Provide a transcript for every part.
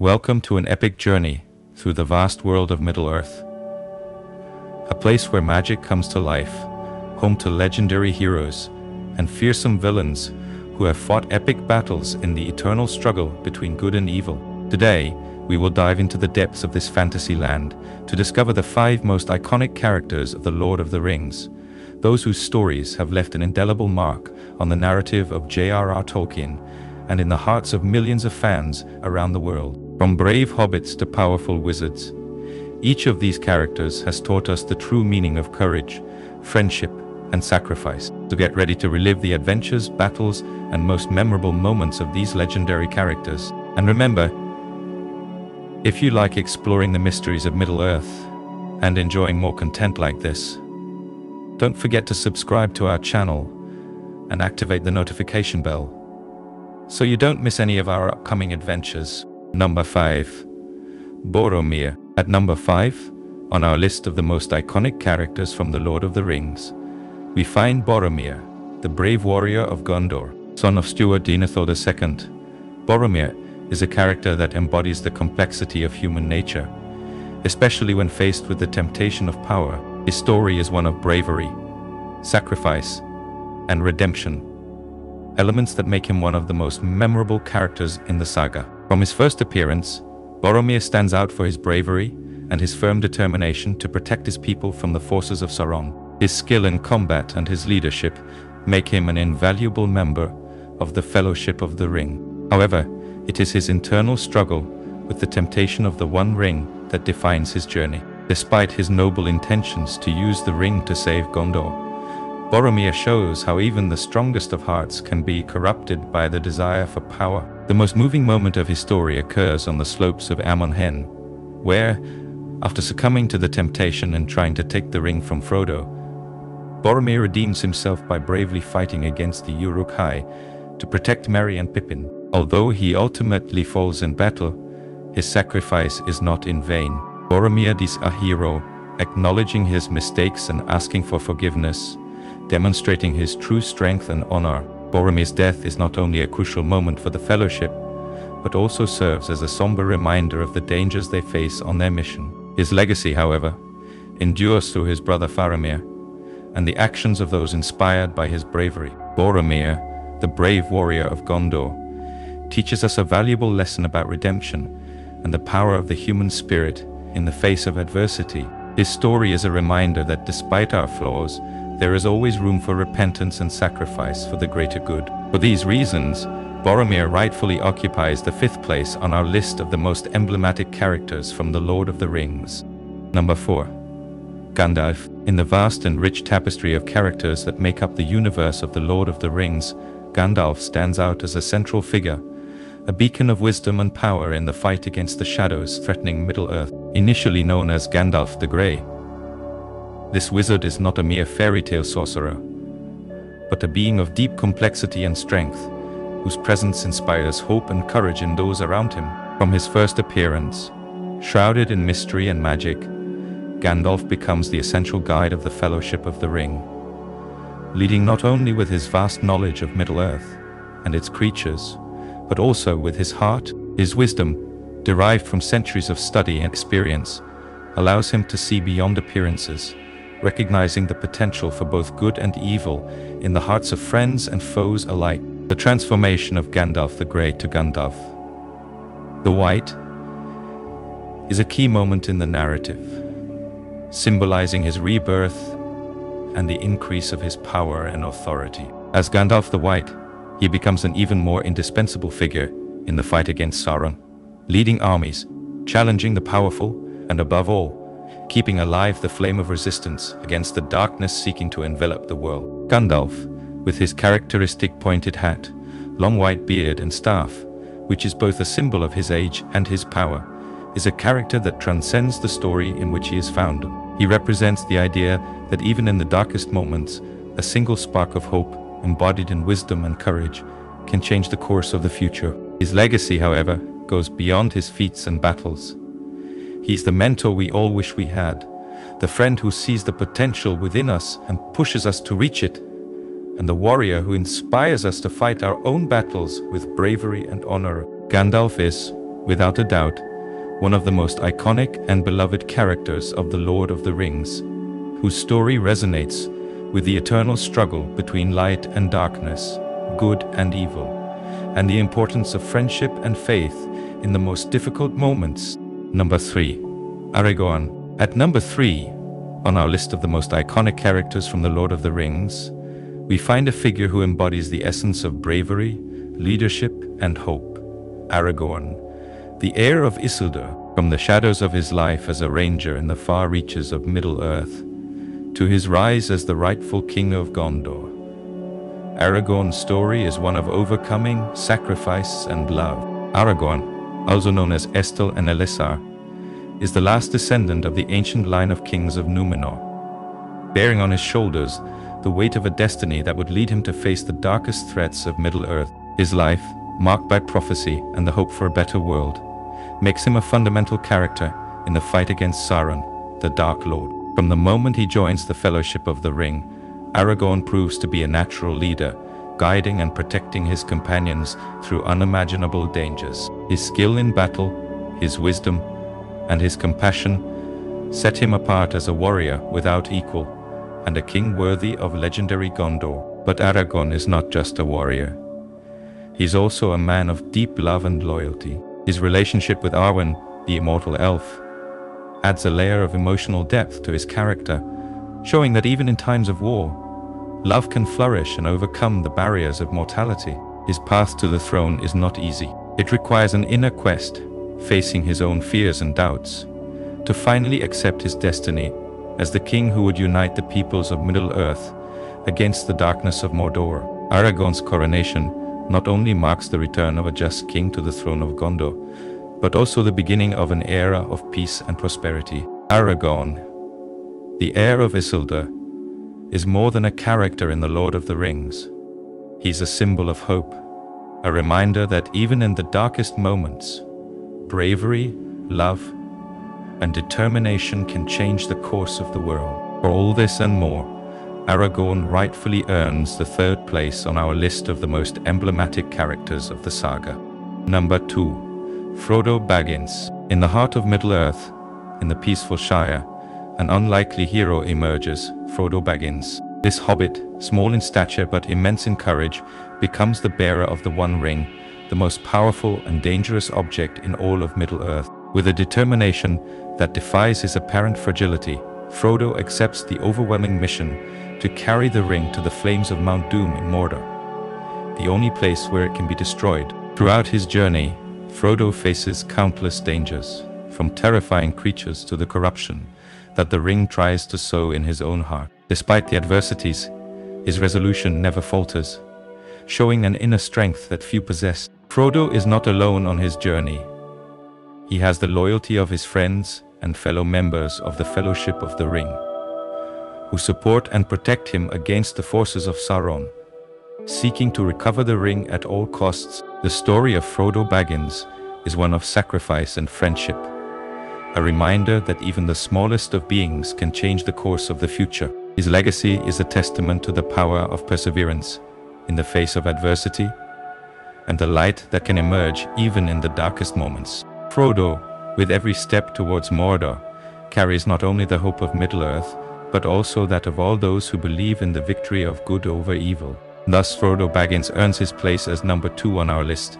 Welcome to an epic journey through the vast world of Middle-earth. A place where magic comes to life, home to legendary heroes and fearsome villains who have fought epic battles in the eternal struggle between good and evil. Today, we will dive into the depths of this fantasy land to discover the 5 most iconic characters of The Lord of the Rings, those whose stories have left an indelible mark on the narrative of J.R.R. Tolkien and in the hearts of millions of fans around the world. From brave hobbits to powerful wizards, each of these characters has taught us the true meaning of courage, friendship, and sacrifice. So get ready to relive the adventures, battles, and most memorable moments of these legendary characters. And remember, if you like exploring the mysteries of Middle-earth and enjoying more content like this, don't forget to subscribe to our channel and activate the notification bell so you don't miss any of our upcoming adventures. Number 5. Boromir. At number 5, on our list of the most iconic characters from The Lord of the Rings, we find Boromir, the brave warrior of Gondor. Son of Steward Denethor II, Boromir is a character that embodies the complexity of human nature, especially when faced with the temptation of power. His story is one of bravery, sacrifice, and redemption, elements that make him one of the most memorable characters in the saga. From his first appearance, Boromir stands out for his bravery and his firm determination to protect his people from the forces of Sauron. His skill in combat and his leadership make him an invaluable member of the Fellowship of the Ring. However, it is his internal struggle with the temptation of the One Ring that defines his journey. Despite his noble intentions to use the ring to save Gondor, Boromir shows how even the strongest of hearts can be corrupted by the desire for power. The most moving moment of his story occurs on the slopes of Amon Hen, where, after succumbing to the temptation and trying to take the ring from Frodo, Boromir redeems himself by bravely fighting against the Uruk-hai to protect Merry and Pippin. Although he ultimately falls in battle, his sacrifice is not in vain. Boromir is a hero, acknowledging his mistakes and asking for forgiveness, demonstrating his true strength and honor. Boromir's death is not only a crucial moment for the Fellowship, but also serves as a somber reminder of the dangers they face on their mission. His legacy, however, endures through his brother Faramir and the actions of those inspired by his bravery. Boromir, the brave warrior of Gondor, teaches us a valuable lesson about redemption and the power of the human spirit in the face of adversity. His story is a reminder that despite our flaws, there is always room for repentance and sacrifice for the greater good. For these reasons, Boromir rightfully occupies the 5th place on our list of the most emblematic characters from The Lord of the Rings. Number 4. Gandalf. In the vast and rich tapestry of characters that make up the universe of The Lord of the Rings, Gandalf stands out as a central figure, a beacon of wisdom and power in the fight against the shadows threatening Middle-earth. Initially known as Gandalf the Grey, this wizard is not a mere fairy tale sorcerer, but a being of deep complexity and strength, whose presence inspires hope and courage in those around him. From his first appearance, shrouded in mystery and magic, Gandalf becomes the essential guide of the Fellowship of the Ring, leading not only with his vast knowledge of Middle-earth and its creatures, but also with his heart. His wisdom, derived from centuries of study and experience, allows him to see beyond appearances, recognizing the potential for both good and evil in the hearts of friends and foes alike. The transformation of Gandalf the Grey to Gandalf the White is a key moment in the narrative, symbolizing his rebirth and the increase of his power and authority. As Gandalf the White, he becomes an even more indispensable figure in the fight against Sauron, leading armies, challenging the powerful, and above all, keeping alive the flame of resistance against the darkness seeking to envelop the world. Gandalf, with his characteristic pointed hat, long white beard and staff, which is both a symbol of his age and his power, is a character that transcends the story in which he is found. He represents the idea that even in the darkest moments, a single spark of hope, embodied in wisdom and courage, can change the course of the future. His legacy, however, goes beyond his feats and battles. He's the mentor we all wish we had, the friend who sees the potential within us and pushes us to reach it, and the warrior who inspires us to fight our own battles with bravery and honor. Gandalf is, without a doubt, one of the most iconic and beloved characters of The Lord of the Rings, whose story resonates with the eternal struggle between light and darkness, good and evil, and the importance of friendship and faith in the most difficult moments. Number 3. Aragorn. At number 3, on our list of the most iconic characters from The Lord of the Rings, we find a figure who embodies the essence of bravery, leadership, and hope. Aragorn, the heir of Isildur, from the shadows of his life as a ranger in the far reaches of Middle-earth, to his rise as the rightful king of Gondor. Aragorn's story is one of overcoming, sacrifice, and love. Aragorn, also known as Estel and Elessar, is the last descendant of the ancient line of kings of Númenor, bearing on his shoulders the weight of a destiny that would lead him to face the darkest threats of Middle-earth. His life, marked by prophecy and the hope for a better world, makes him a fundamental character in the fight against Sauron, the Dark Lord. From the moment he joins the Fellowship of the Ring, Aragorn proves to be a natural leader, guiding and protecting his companions through unimaginable dangers. His skill in battle, his wisdom, and his compassion set him apart as a warrior without equal and a king worthy of legendary Gondor. But Aragorn is not just a warrior. He's also a man of deep love and loyalty. His relationship with Arwen, the immortal elf, adds a layer of emotional depth to his character, showing that even in times of war, love can flourish and overcome the barriers of mortality. His path to the throne is not easy. It requires an inner quest, facing his own fears and doubts, to finally accept his destiny as the king who would unite the peoples of Middle-earth against the darkness of Mordor. Aragorn's coronation not only marks the return of a just king to the throne of Gondor, but also the beginning of an era of peace and prosperity. Aragorn, the heir of Isildur, is more than a character in The Lord of the Rings. He's a symbol of hope, a reminder that even in the darkest moments, bravery, love, and determination can change the course of the world. For all this and more, Aragorn rightfully earns the 3rd place on our list of the most emblematic characters of the saga. Number 2. Frodo Baggins. In the heart of Middle-earth, in the peaceful Shire, an unlikely hero emerges, Frodo Baggins. This hobbit, small in stature but immense in courage, becomes the bearer of the One Ring, the most powerful and dangerous object in all of Middle-earth. With a determination that defies his apparent fragility, Frodo accepts the overwhelming mission to carry the ring to the flames of Mount Doom in Mordor, the only place where it can be destroyed. Throughout his journey, Frodo faces countless dangers, from terrifying creatures to the corruption that the ring tries to sow in his own heart. Despite the adversities, his resolution never falters, showing an inner strength that few possess. Frodo is not alone on his journey. He has the loyalty of his friends and fellow members of the Fellowship of the Ring, who support and protect him against the forces of Sauron, seeking to recover the ring at all costs. The story of Frodo Baggins is one of sacrifice and friendship, a reminder that even the smallest of beings can change the course of the future. His legacy is a testament to the power of perseverance in the face of adversity, and the light that can emerge even in the darkest moments. Frodo, with every step towards Mordor, carries not only the hope of Middle-earth, but also that of all those who believe in the victory of good over evil. Thus, Frodo Baggins earns his place as number 2 on our list,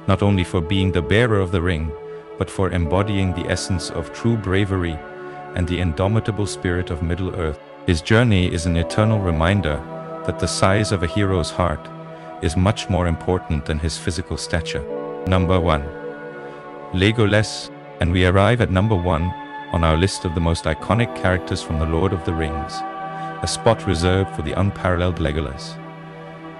not only for being the bearer of the ring, but for embodying the essence of true bravery and the indomitable spirit of Middle-earth. His journey is an eternal reminder that the size of a hero's heart is much more important than his physical stature. Number 1. Legolas, and we arrive at number 1 on our list of the most iconic characters from The Lord of the Rings, a spot reserved for the unparalleled Legolas,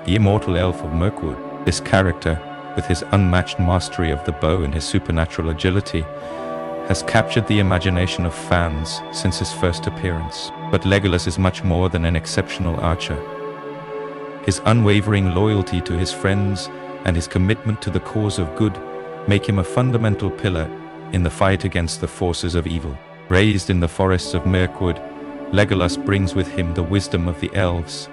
the immortal elf of Mirkwood. This character, with his unmatched mastery of the bow and his supernatural agility, has captured the imagination of fans since his first appearance. But Legolas is much more than an exceptional archer. His unwavering loyalty to his friends and his commitment to the cause of good make him a fundamental pillar in the fight against the forces of evil. Raised in the forests of Mirkwood, Legolas brings with him the wisdom of the elves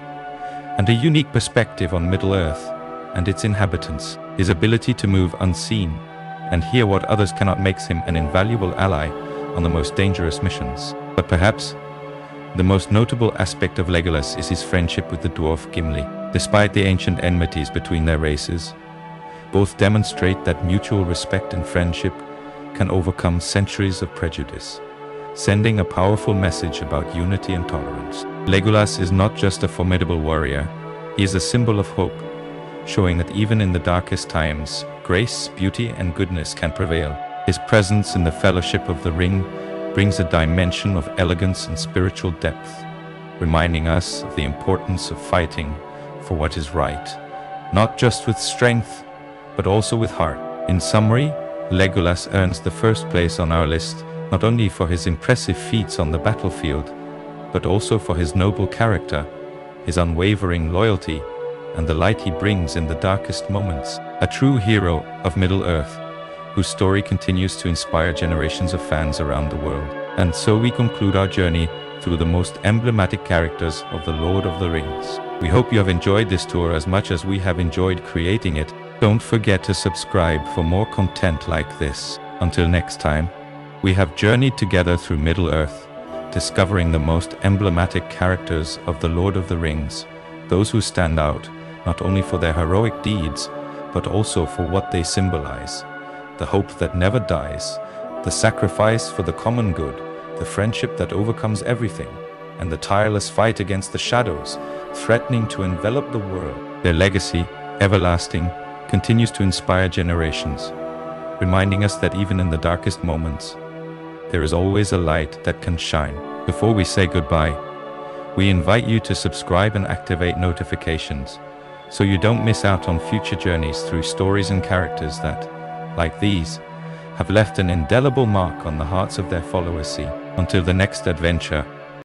and a unique perspective on Middle-earth and its inhabitants. His ability to move unseen and hear what others cannot makes him an invaluable ally on the most dangerous missions. But perhaps the most notable aspect of Legolas is his friendship with the dwarf Gimli. Despite the ancient enmities between their races, both demonstrate that mutual respect and friendship can overcome centuries of prejudice, sending a powerful message about unity and tolerance. Legolas is not just a formidable warrior, he is a symbol of hope, showing that even in the darkest times, grace, beauty, and goodness can prevail. His presence in the Fellowship of the Ring brings a dimension of elegance and spiritual depth, reminding us of the importance of fighting for what is right, not just with strength, but also with heart. In summary, Legolas earns the first place on our list, not only for his impressive feats on the battlefield, but also for his noble character, his unwavering loyalty, and the light he brings in the darkest moments. A true hero of Middle-earth, whose story continues to inspire generations of fans around the world. And so we conclude our journey through the most emblematic characters of the Lord of the Rings. We hope you have enjoyed this tour as much as we have enjoyed creating it. Don't forget to subscribe for more content like this. Until next time, we have journeyed together through Middle-earth, discovering the most emblematic characters of the Lord of the Rings, those who stand out not only for their heroic deeds, but also for what they symbolize: the hope that never dies, the sacrifice for the common good, the friendship that overcomes everything, and the tireless fight against the shadows, threatening to envelop the world. Their legacy, everlasting, continues to inspire generations, reminding us that even in the darkest moments, there is always a light that can shine. Before we say goodbye, we invite you to subscribe and activate notifications, so you don't miss out on future journeys through stories and characters that, like these, have left an indelible mark on the hearts of their followers. Until the next adventure,